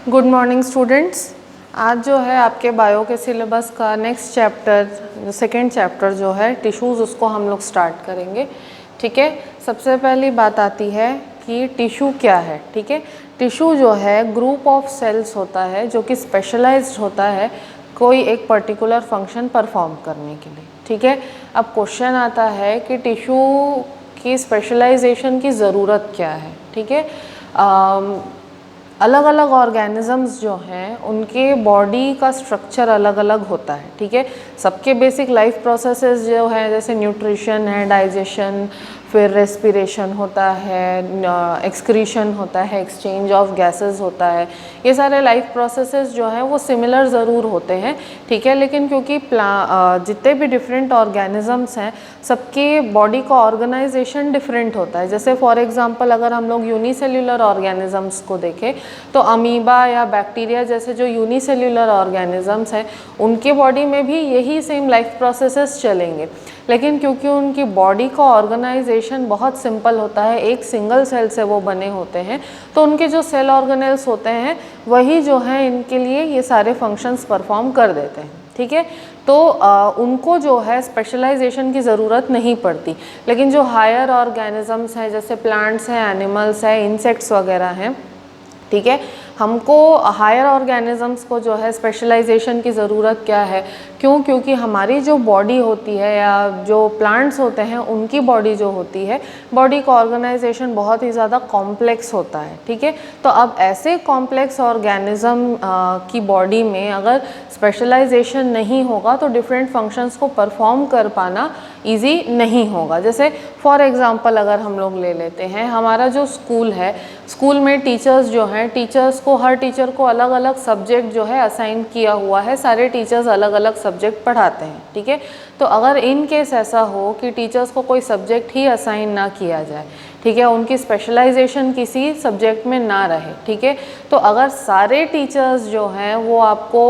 Good morning students. आज जो है आपके बायो के सिलेबस का नेक्स्ट चैप्टर, सेकेंड चैप्टर जो है टिश्यूज़, उसको हम लोग स्टार्ट करेंगे। ठीक है, सबसे पहली बात आती है कि टिश्यू क्या है। ठीक है, टिश्यू जो है ग्रुप ऑफ सेल्स होता है जो कि स्पेशलाइज्ड होता है कोई एक पर्टिकुलर फंक्शन परफॉर्म करने के लिए। ठीक है, अब क्वेश्चन आता है कि टिश्यू की स्पेशलाइजेशन की ज़रूरत क्या है। ठीक है, अलग अलग ऑर्गेनिजम्स जो हैं उनके बॉडी का स्ट्रक्चर अलग अलग होता है। ठीक है, सबके बेसिक लाइफ प्रोसेसेस जो है जैसे न्यूट्रिशन है, डाइजेशन, फिर रेस्पिरेशन होता है, एक्सक्रीशन होता है, एक्सचेंज ऑफ गैसेस होता है, ये सारे लाइफ प्रोसेसेस जो हैं वो सिमिलर ज़रूर होते हैं। ठीक है, लेकिन क्योंकि जितने भी डिफरेंट ऑर्गेनिजम्स हैं सबके बॉडी का ऑर्गेनाइजेशन डिफरेंट होता है। जैसे फॉर एग्जांपल अगर हम लोग यूनिसेल्युलर ऑर्गेनिजम्स को देखें तो अमीबा या बैक्टीरिया जैसे जो यूनिसेल्युलर ऑर्गेनिजम्स हैं उनके बॉडी में भी यही सेम लाइफ प्रोसेसेस चलेंगे, लेकिन क्योंकि उनकी बॉडी का ऑर्गेनाइजेशन बहुत सिंपल होता है, एक सिंगल सेल से वो बने होते हैं, तो उनके जो सेल ऑर्गेनेल्स होते हैं वही जो है इनके लिए ये सारे फंक्शंस परफॉर्म कर देते हैं। ठीक है, तो उनको जो है स्पेशलाइजेशन की ज़रूरत नहीं पड़ती। लेकिन जो हायर ऑर्गेनिजम्स हैं जैसे प्लांट्स हैं, एनिमल्स हैं, इंसेक्ट्स वगैरह हैं, ठीक है, हमको हायर ऑर्गेनिजम्स को जो है स्पेशलाइजेशन की ज़रूरत क्या है, क्यों? क्योंकि हमारी जो बॉडी होती है या जो प्लांट्स होते हैं उनकी बॉडी जो होती है, बॉडी का ऑर्गेनाइजेशन बहुत ही ज़्यादा कॉम्प्लेक्स होता है। ठीक है, तो अब ऐसे कॉम्प्लेक्स ऑर्गेनिज्म की बॉडी में अगर स्पेशलाइजेशन नहीं होगा तो डिफरेंट फंक्शंस को परफॉर्म कर पाना ईजी नहीं होगा। जैसे फॉर एग्ज़ाम्पल अगर हम लोग ले लेते हैं हमारा जो स्कूल है, स्कूल में टीचर्स जो हैं, टीचर्स को हर टीचर को अलग अलग सब्जेक्ट जो है असाइन किया हुआ है, सारे टीचर्स अलग अलग सब्जेक्ट पढ़ाते हैं। ठीक है, तो अगर इन केस ऐसा हो कि टीचर्स को कोई सब्जेक्ट ही असाइन ना किया जाए, ठीक है, उनकी स्पेशलाइजेशन किसी सब्जेक्ट में ना रहे, ठीक है, तो अगर सारे टीचर्स जो हैं वो आपको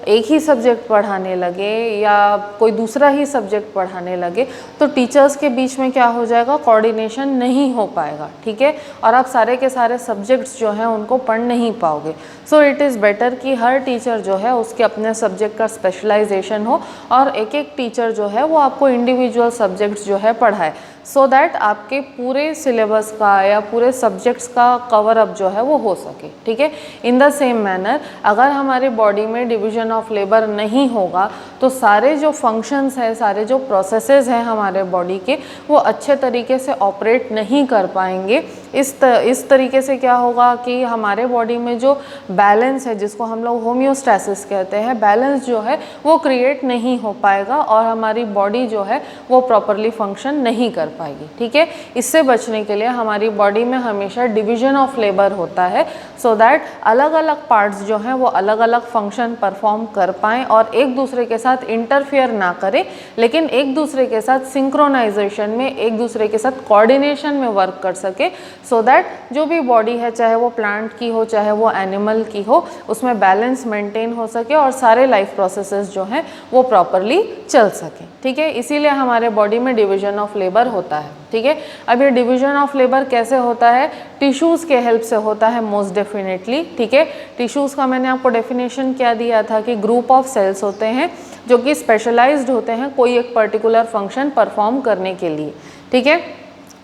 एक ही सब्जेक्ट पढ़ाने लगे या कोई दूसरा ही सब्जेक्ट पढ़ाने लगे तो टीचर्स के बीच में क्या हो जाएगा, कोऑर्डिनेशन नहीं हो पाएगा। ठीक है, और आप सारे के सारे सब्जेक्ट्स जो हैं उनको पढ़ नहीं पाओगे। सो इट इज़ बेटर कि हर टीचर जो है उसके अपने सब्जेक्ट का स्पेशलाइजेशन हो और एक एक टीचर जो है वो आपको इंडिविजुअल सब्जेक्ट्स जो है पढ़ाए, सो दैट आपके पूरे सिलेबस का या पूरे सब्जेक्ट्स का कवर अप जो है वो हो सके। ठीक है, इन द सेम मैनर अगर हमारी बॉडी में डिवीजन ऑफ लेबर नहीं होगा तो सारे जो फंक्शंस हैं, सारे जो प्रोसेसेस हैं हमारे बॉडी के, वो अच्छे तरीके से ऑपरेट नहीं कर पाएंगे। इस तरीके से क्या होगा कि हमारे बॉडी में जो बैलेंस है, जिसको हम लोग होम्योस्टैसिस कहते हैं, बैलेंस जो है वो क्रिएट नहीं हो पाएगा और हमारी बॉडी जो है वो प्रॉपरली फंक्शन नहीं कर पाएगी। ठीक है, इससे बचने के लिए हमारी बॉडी में हमेशा डिवीजन ऑफ लेबर होता है, सो दैट अलग अलग पार्ट्स जो हैं वो अलग अलग फंक्शन परफॉर्म कर पाएँ और एक दूसरे के साथ इंटरफेयर ना करें, लेकिन एक दूसरे के साथ सिंक्रोनाइजेशन में, एक दूसरे के साथ कोऑर्डिनेशन में वर्क कर सके, सो दैट जो भी बॉडी है, चाहे वो प्लांट की हो चाहे वो एनिमल की हो, उसमें बैलेंस मेंटेन हो सके और सारे लाइफ प्रोसेसेस जो हैं वो प्रॉपरली चल सकें। ठीक है, इसीलिए हमारे बॉडी में डिवीजन ऑफ लेबर होता है। ठीक है, अब ये डिवीजन ऑफ लेबर कैसे होता है? टिश्यूज़ के हेल्प से होता है मोस्ट डेफिनेटली। ठीक है, टिश्यूज़ का मैंने आपको डेफिनेशन क्या दिया था कि ग्रुप ऑफ सेल्स होते हैं जो कि स्पेशलाइज्ड होते हैं कोई एक पर्टिकुलर फंक्शन परफॉर्म करने के लिए। ठीक है,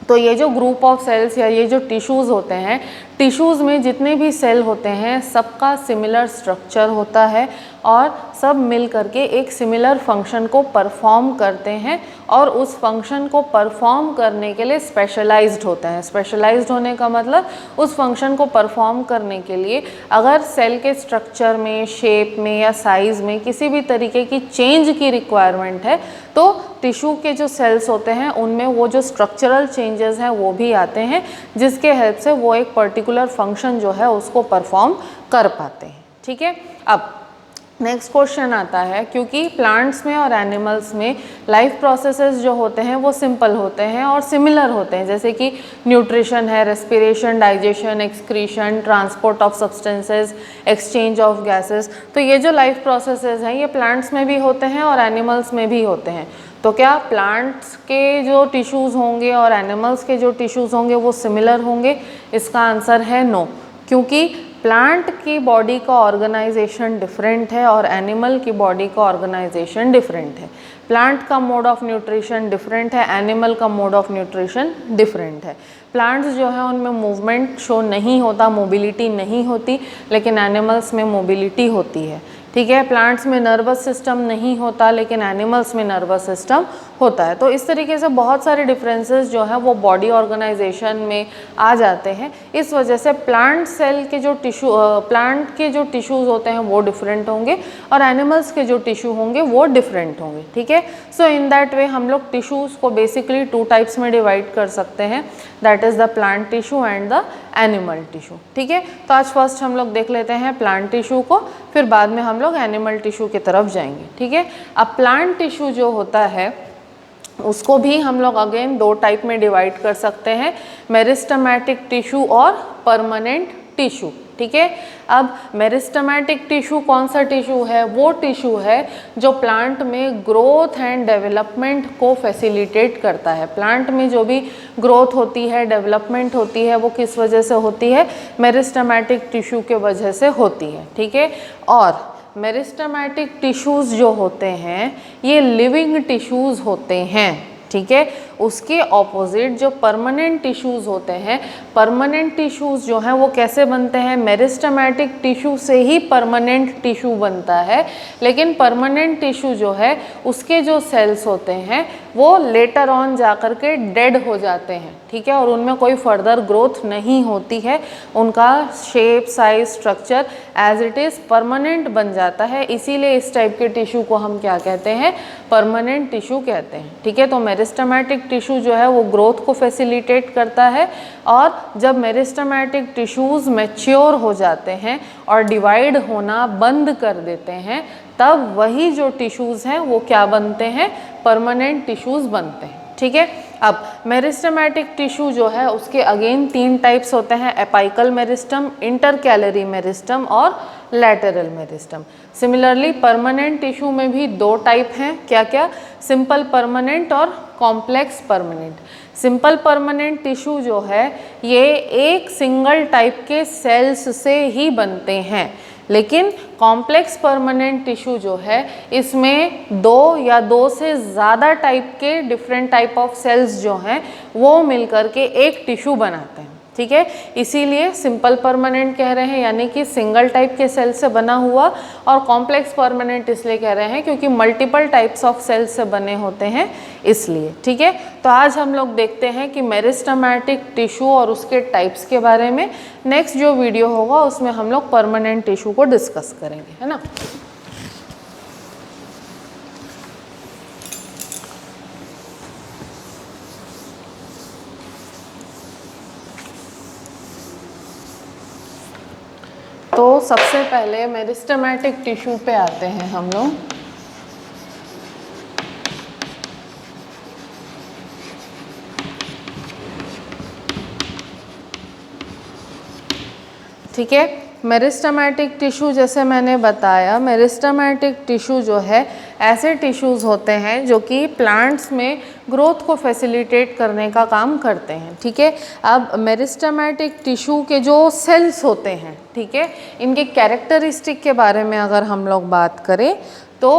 तो ये जो ग्रुप ऑफ सेल्स या ये जो टिश्यूज़ होते हैं, टिश्यूज़ में जितने भी सेल होते हैं सबका सिमिलर स्ट्रक्चर होता है और सब मिल करके एक सिमिलर फंक्शन को परफॉर्म करते हैं और उस फंक्शन को परफॉर्म करने के लिए स्पेशलाइज्ड होते हैं। स्पेशलाइज्ड होने का मतलब उस फंक्शन को परफॉर्म करने के लिए अगर सेल के स्ट्रक्चर में, शेप में या साइज़ में किसी भी तरीके की चेंज की रिक्वायरमेंट है तो टिश्यू के जो सेल्स होते हैं उनमें वो जो स्ट्रक्चरल चेंजेस हैं वो भी आते हैं, जिसके हेल्प से वो एक पर्टिकुलर फंक्शन जो है उसको परफॉर्म कर पाते हैं। ठीक है, अब नेक्स्ट क्वेश्चन आता है, क्योंकि प्लांट्स में और एनिमल्स में लाइफ प्रोसेसेस जो होते हैं वो सिंपल होते हैं और सिमिलर होते हैं, जैसे कि न्यूट्रिशन है, respiration, digestion, excretion, transport of substances, exchange of gases, तो ये जो लाइफ प्रोसेसेस हैं ये प्लांट्स में भी होते हैं और एनिमल्स में भी होते हैं। तो क्या प्लांट्स के जो टिश्यूज़ होंगे और एनिमल्स के जो टिश्यूज़ होंगे वो सिमिलर होंगे? इसका आंसर है नो, क्योंकि प्लांट की बॉडी का ऑर्गेनाइजेशन डिफरेंट है और एनिमल की बॉडी का ऑर्गेनाइजेशन डिफरेंट है। प्लांट का मोड ऑफ न्यूट्रिशन डिफरेंट है, एनिमल का मोड ऑफ न्यूट्रिशन डिफरेंट है। प्लांट्स जो है उनमें मूवमेंट शो नहीं होता, मोबिलिटी नहीं होती, लेकिन एनिमल्स में मोबिलिटी होती है, ठीक है। प्लांट्स में नर्वस सिस्टम नहीं होता, लेकिन एनिमल्स में नर्वस सिस्टम होता है। तो इस तरीके से बहुत सारे डिफरेंसेस जो है वो बॉडी ऑर्गेनाइजेशन में आ जाते हैं। इस वजह से प्लांट सेल के जो प्लांट के जो टिश्यूज़ होते हैं वो डिफरेंट होंगे और एनिमल्स के जो टिश्यू होंगे वो डिफरेंट होंगे, ठीक है। सो इन दैट वे हम लोग टिश्यूज़ को बेसिकली 2 टाइप्स में डिवाइड कर सकते हैं, that is the plant tissue and the animal tissue, ठीक है। तो आज फर्स्ट हम लोग देख लेते हैं प्लांट टिश्यू को, फिर बाद में हम लोग एनिमल टिश्यू की तरफ जाएंगे, ठीक है। अब प्लांट टिश्यू जो होता है उसको भी हम लोग अगेन 2 टाइप में डिवाइड कर सकते हैं, मेरिस्टेमेटिक टिश्यू और परमानेंट टिश्यू, ठीक है। अब मेरिस्टेमेटिक टिश्यू कौन सा टिश्यू है? वो टिश्यू है जो प्लांट में ग्रोथ एंड डेवलपमेंट को फैसिलिटेट करता है। प्लांट में जो भी ग्रोथ होती है, डेवलपमेंट होती है, वो किस वजह से होती है? मेरिस्टेमेटिक टिश्यू के वजह से होती है, ठीक है। और मेरिस्टेमेटिक टिश्यूज़ जो होते हैं ये लिविंग टिश्यूज़ होते हैं, ठीक है। उसके ऑपोजिट जो परमानेंट टिश्यूज़ होते हैं, परमानेंट टिश्यूज़ जो हैं वो कैसे बनते हैं? मेरिस्टेमेटिक टिश्यू से ही परमानेंट टिश्यू बनता है, लेकिन परमानेंट टिश्यू जो है उसके जो सेल्स होते हैं वो लेटर ऑन जाकर के डेड हो जाते हैं, ठीक है, और उनमें कोई फर्दर ग्रोथ नहीं होती है। उनका shape, size, structure as it is permanent बन जाता है। इसीलिए इस टाइप के टिश्यू को हम क्या कहते हैं? परमानेंट टिश्यू कहते हैं, ठीक है। तो मेरिस्टेमेटिक टिश्यू जो है वो ग्रोथ को फैसिलिटेट करता है, और जब मेरिस्टेमेटिक टिश्यूज़ मैच्योर हो जाते हैं और डिवाइड होना बंद कर देते हैं, तब वही जो टिश्यूज़ हैं वो क्या बनते हैं? परमानेंट टिश्यूज़ बनते हैं, ठीक है। अब मेरिस्टेमेटिक टिश्यू जो है उसके अगेन 3 टाइप्स होते हैं, एपाइकल मेरिस्टम, इंटरकैलरी मेरिस्टम और lateral meristem. Similarly permanent tissue में भी 2 टाइप हैं, क्या क्या? सिंपल परमानेंट और complex permanent. Simple permanent tissue जो है ये एक सिंगल टाइप के सेल्स से ही बनते हैं, लेकिन कॉम्प्लेक्स परमानेंट टिश्यू जो है इसमें 2 या 2 से ज़्यादा टाइप के डिफरेंट टाइप ऑफ सेल्स जो हैं वो मिलकर के एक टिश्यू बनाते हैं, ठीक है। इसीलिए सिंपल परमानेंट कह रहे हैं, यानी कि सिंगल टाइप के सेल से बना हुआ, और कॉम्प्लेक्स परमानेंट इसलिए कह रहे हैं क्योंकि मल्टीपल टाइप्स ऑफ सेल्स से बने होते हैं इसलिए, ठीक है। तो आज हम लोग देखते हैं कि मेरिस्टेमेटिक टिश्यू और उसके टाइप्स के बारे में। नेक्स्ट जो वीडियो होगा उसमें हम लोग परमानेंट टिश्यू को डिस्कस करेंगे, है ना। तो सबसे पहले मेरिस्टेमेटिक टिश्यू पे आते हैं हम लोग। ठीक है, मेरिस्टेमेटिक टिश्यू जैसे मैंने बताया, मेरिस्टेमेटिक टिश्यू जो है ऐसे टिश्यूज़ होते हैं जो कि प्लांट्स में ग्रोथ को फैसिलिटेट करने का काम करते हैं, ठीक है। अब मेरिस्टेमेटिक टिश्यू के जो सेल्स होते हैं, ठीक है, इनके कैरेक्टरिस्टिक के बारे में अगर हम लोग बात करें तो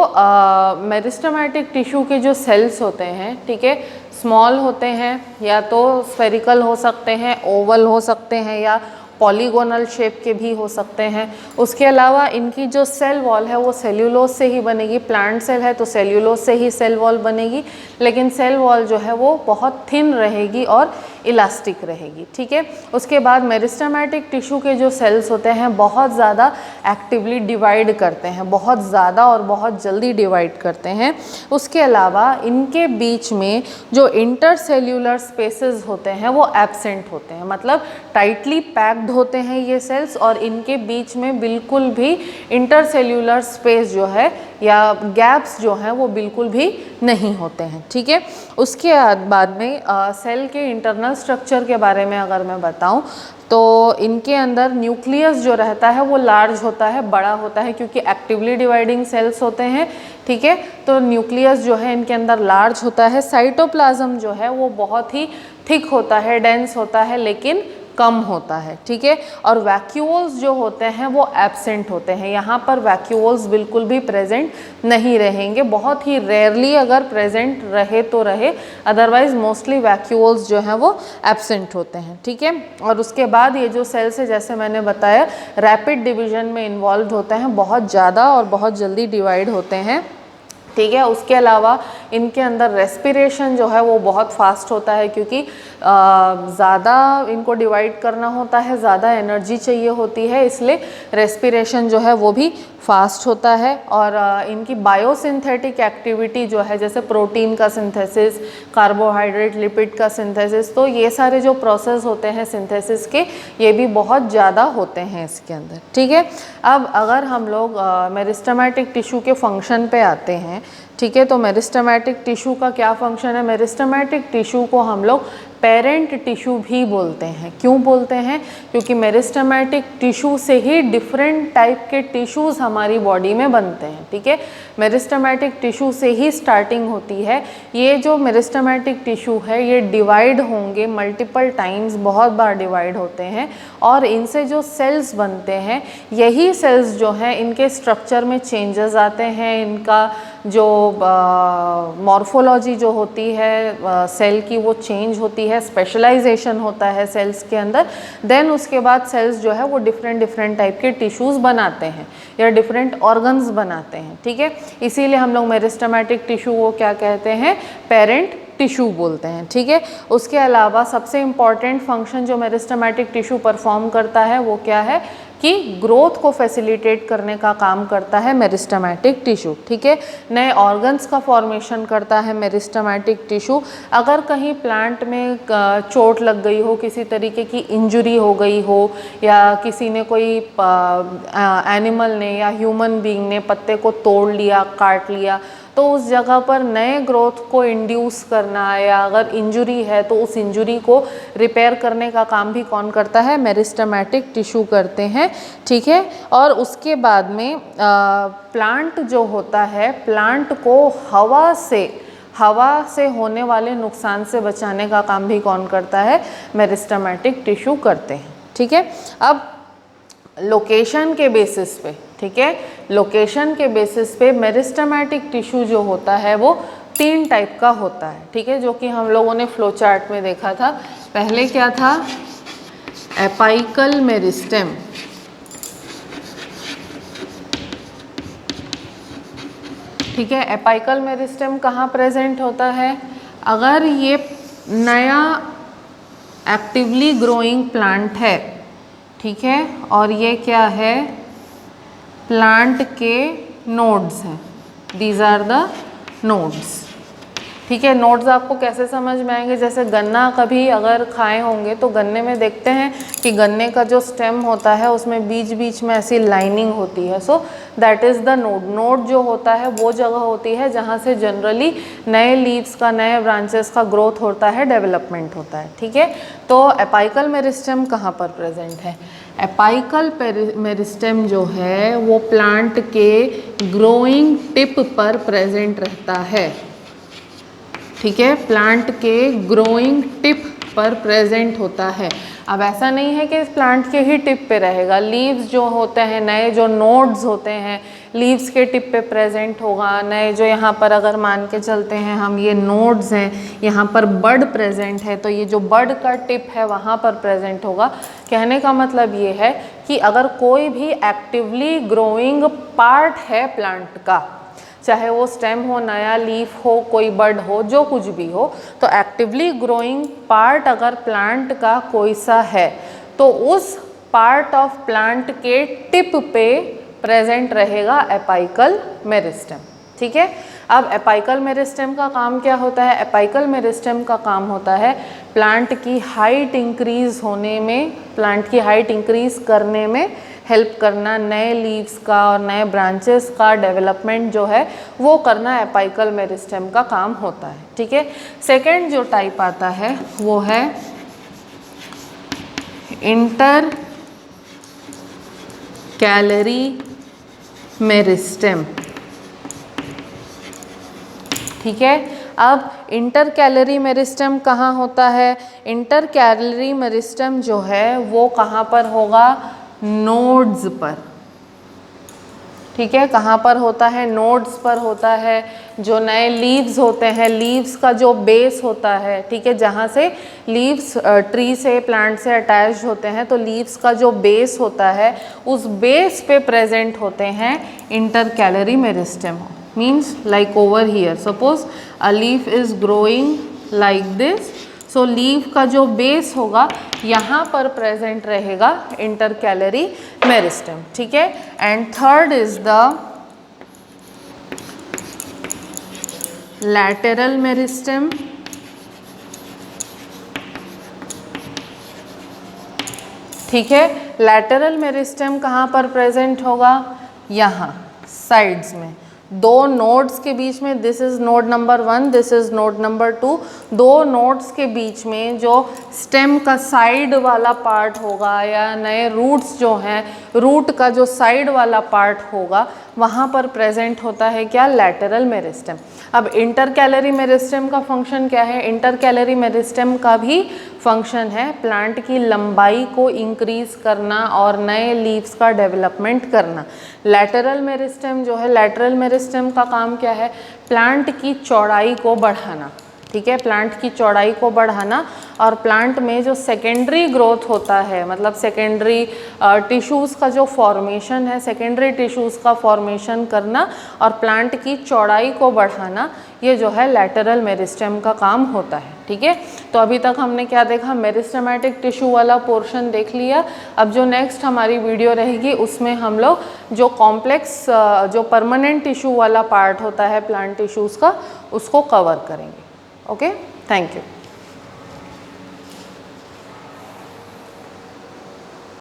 मेरिस्टेमेटिक टिश्यू के जो सेल्स होते हैं, ठीक है, स्मॉल होते हैं, या तो स्फेरिकल हो सकते हैं, ओवल हो सकते हैं, या पॉलीगोनल शेप के भी हो सकते हैं। उसके अलावा इनकी जो सेल वॉल है वो सेल्यूलोज से ही बनेगी। प्लांट सेल है तो सेल्यूलोज से ही सेल वॉल बनेगी, लेकिन सेल वॉल जो है वो बहुत थिन रहेगी और इलास्टिक रहेगी, ठीक है। उसके बाद मेरिस्टेमेटिक टिश्यू के जो सेल्स होते हैं बहुत ज़्यादा एक्टिवली डिवाइड करते हैं, बहुत ज़्यादा और बहुत जल्दी डिवाइड करते हैं। उसके अलावा इनके बीच में जो इंटरसेल्यूलर स्पेसेस होते हैं वो एब्सेंट होते हैं, मतलब टाइटली पैक्ड होते हैं ये सेल्स, और इनके बीच में बिल्कुल भी इंटरसेल्यूलर स्पेस जो है या गैप्स जो हैं वो बिल्कुल भी नहीं होते हैं, ठीक है। उसके बाद में सेल के इंटरनल स्ट्रक्चर के बारे में अगर मैं बताऊं तो इनके अंदर न्यूक्लियस जो रहता है वो लार्ज होता है, बड़ा होता है, क्योंकि एक्टिवली डिवाइडिंग सेल्स होते हैं, ठीक है। तो न्यूक्लियस जो है इनके अंदर लार्ज होता है। साइटोप्लाज्म जो है वो बहुत ही थिक होता है, डेंस होता है, लेकिन कम होता है, ठीक है। और वैक्यूल्स जो होते हैं वो एब्सेंट होते हैं, यहाँ पर वैक्यूल्स बिल्कुल भी प्रेजेंट नहीं रहेंगे, बहुत ही रेयरली अगर प्रेजेंट रहे तो रहे, अदरवाइज मोस्टली वैक्यूल्स जो हैं वो एब्सेंट होते हैं, ठीक है। और उसके बाद ये जो सेल्स है जैसे मैंने बताया रैपिड डिवीजन में इन्वॉल्व होते हैं, बहुत ज़्यादा और बहुत जल्दी डिवाइड होते हैं, ठीक है। उसके अलावा इनके अंदर रेस्पिरेशन जो है वो बहुत फास्ट होता है, क्योंकि ज़्यादा इनको डिवाइड करना होता है, ज़्यादा एनर्जी चाहिए होती है, इसलिए रेस्पिरेशन जो है वो भी फास्ट होता है। और इनकी बायोसिंथेटिक एक्टिविटी जो है जैसे प्रोटीन का सिंथेसिस, कार्बोहाइड्रेट, लिपिड का सिंथेसिस, तो ये सारे जो प्रोसेस होते हैं सिंथेसिस के ये भी बहुत ज़्यादा होते हैं इसके अंदर, ठीक है। अब अगर हम लोग मेरिस्टेमेटिक टिश्यू के फंक्शन पे आते हैं, ठीक है, तो मेरिस्टेमेटिक टिश्यू का क्या फंक्शन है। मेरिस्टेमेटिक टिश्यू को हम लोग पेरेंट टिश्यू भी बोलते हैं। क्यों बोलते हैं? क्योंकि मेरिस्टेमेटिक टिश्यू से ही डिफरेंट टाइप के टिश्यूज़ हमारी बॉडी में बनते हैं, ठीक है। मेरिस्टेमेटिक टिश्यू से ही स्टार्टिंग होती है। ये जो मेरिस्टेमेटिक टिश्यू है ये डिवाइड होंगे मल्टीपल टाइम्स, बहुत बार डिवाइड होते हैं, और इनसे जो सेल्स बनते हैं यही सेल्स जो हैं इनके स्ट्रक्चर में चेंजेस आते हैं, इनका जो मॉर्फोलॉजी जो होती है सेल की वो चेंज होती है, स्पेशलाइजेशन होता है सेल्स के अंदर। देन उसके बाद सेल्स जो है वो डिफरेंट टाइप के टिश्यूज़ बनाते हैं या डिफरेंट ऑर्गन्स बनाते हैं, ठीक है। इसीलिए हम लोग मेरिस्टेमेटिक टिश्यू को क्या कहते हैं, पेरेंट टिश्यू बोलते हैं, ठीक है। उसके अलावा सबसे इम्पॉर्टेंट फंक्शन जो मेरिस्टेमेटिक टिश्यू परफॉर्म करता है वो क्या है कि ग्रोथ को फैसिलिटेट करने का काम करता है मेरिस्टेमेटिक टिश्यू, ठीक है। नए ऑर्गन्स का फॉर्मेशन करता है मेरिस्टेमेटिक टिश्यू। अगर कहीं प्लांट में चोट लग गई हो, किसी तरीके की इंजरी हो गई हो, या किसी ने कोई एनिमल ने या ह्यूमन बीइंग ने पत्ते को तोड़ लिया, काट लिया, तो उस जगह पर नए ग्रोथ को इंड्यूस करना, या अगर इंजुरी है तो उस इंजुरी को रिपेयर करने का काम भी कौन करता है, मेरिस्टेमेटिक टिश्यू करते हैं, ठीक है। और उसके बाद में प्लांट जो होता है, प्लांट को हवा से होने वाले नुकसान से बचाने का काम भी कौन करता है, मेरिस्टेमेटिक टिश्यू करते हैं, ठीक है। अब लोकेशन के बेसिस पे, ठीक है, लोकेशन के बेसिस पे मेरिस्टेमेटिक टिश्यू जो होता है वो 3 टाइप का होता है, ठीक है, जो कि हम लोगों ने फ्लो चार्ट में देखा था। पहले क्या था, एपाइकल मेरिस्टेम, ठीक है। एपाइकल मेरिस्टेम कहाँ प्रेजेंट होता है, अगर ये नया एक्टिवली ग्रोइंग प्लांट है, ठीक है, और ये क्या है, प्लांट के नोड्स हैं, दीज आर द नोड्स, ठीक है। नोड्स आपको कैसे समझ में आएंगे, जैसे गन्ना कभी अगर खाए होंगे तो गन्ने में देखते हैं कि गन्ने का जो स्टेम होता है उसमें बीच बीच में ऐसी लाइनिंग होती है, so that is the node. Node जो होता है वो जगह होती है जहाँ से जनरली नए लीव्स का, नए ब्रांचेस का ग्रोथ होता है, डेवलपमेंट होता है, ठीक है। तो एपाइकल मेरिस्टेम कहाँ पर प्रेजेंट है, एपाइकल मेरिस्टेम जो है वो प्लांट के ग्रोइंग टिप पर प्रेजेंट रहता है, ठीक है, प्लांट के ग्रोइंग टिप पर प्रेजेंट होता है। अब ऐसा नहीं है कि इस प्लांट के ही टिप पे रहेगा, लीव्स जो होते हैं, नए जो नोड्स होते हैं लीव्स के टिप पे प्रेजेंट होगा, नए जो यहाँ पर अगर मान के चलते हैं हम, ये नोड्स हैं, यहाँ पर बड प्रेजेंट है, तो ये जो बड का टिप है वहाँ पर प्रेजेंट होगा। कहने का मतलब ये है कि अगर कोई भी एक्टिवली ग्रोइंग पार्ट है प्लांट का, चाहे वो स्टेम हो, नया लीफ हो, कोई बड हो, जो कुछ भी हो, तो एक्टिवली ग्रोइंग पार्ट अगर प्लांट का कोई सा है तो उस पार्ट ऑफ प्लांट के टिप पे प्रेजेंट रहेगा एपाइकल मेरिस्टेम, ठीक है। अब एपाइकल मेरिस्टेम का काम क्या होता है, एपाइकल मेरिस्टेम का काम होता है प्लांट की हाइट इंक्रीज होने में, प्लांट की हाइट इंक्रीज करने में हेल्प करना, नए लीव्स का और नए ब्रांचेस का डेवलपमेंट जो है वो करना एपाइकल मेरिस्टेम का काम होता है, ठीक है। सेकेंड जो टाइप आता है वो है इंटर कैलरी मेरिस्टेम, ठीक है। अब इंटर कैलरी मेरिस्टेम कहाँ होता है? इंटर कैलरी मेरिस्टेम जो है वो कहाँ पर होगा? नोड्स पर, ठीक है। कहाँ पर होता है? नोड्स पर होता है। जो नए लीव्स होते हैं, लीव्स का जो बेस होता है, ठीक है, जहाँ से लीव्स ट्री से, प्लांट से अटैच्ड होते हैं, तो लीव्स का जो बेस होता है उस बेस पे प्रेजेंट होते हैं inter calorie meristem. Means like over here, suppose a leaf is growing like this, so leaf का जो बेस होगा यहाँ पर प्रेजेंट रहेगा इंटर कैलरी मेरिस्टेम, ठीक है। And third is the lateral meristem. ठीक है, लैटेरल मेरिस्टेम कहाँ पर प्रेजेंट होगा? यहाँ साइड्स में, दो नोड्स के बीच में, this is node number 1, this is node number 2, दो नोड्स के बीच में जो स्टेम का साइड वाला पार्ट होगा या नए रूट्स जो हैं, रूट का जो साइड वाला पार्ट होगा वहाँ पर प्रेजेंट होता है क्या? लैटेरल मेरिस्टेम। अब इंटर कैलरी मेरिस्टेम का फंक्शन क्या है? इंटर कैलरी मेरिस्टेम का भी फंक्शन है प्लांट की लंबाई को इंक्रीज करना और नए लीव्स का डेवलपमेंट करना। लैटेरल मेरिस्टेम जो है, लैटेरल मेरिस्टेम का काम क्या है? प्लांट की चौड़ाई को बढ़ाना, ठीक है, प्लांट की चौड़ाई को बढ़ाना और प्लांट में जो सेकेंडरी ग्रोथ होता है, मतलब सेकेंडरी टिश्यूज़ का जो फॉर्मेशन है, सेकेंडरी टिश्यूज़ का फॉर्मेशन करना और प्लांट की चौड़ाई को बढ़ाना, ये जो है लैटेरल मेरिस्टेम का काम होता है, ठीक है। तो अभी तक हमने क्या देखा? मेरिस्टेमेटिक टिश्यू वाला पोर्शन देख लिया। अब जो नेक्स्ट हमारी वीडियो रहेगी उसमें हम लोग जो कॉम्प्लेक्स जो परमानेंट टिश्यू वाला पार्ट होता है प्लांट टिश्यूज़ का, उसको कवर करेंगे। Okay, thank you.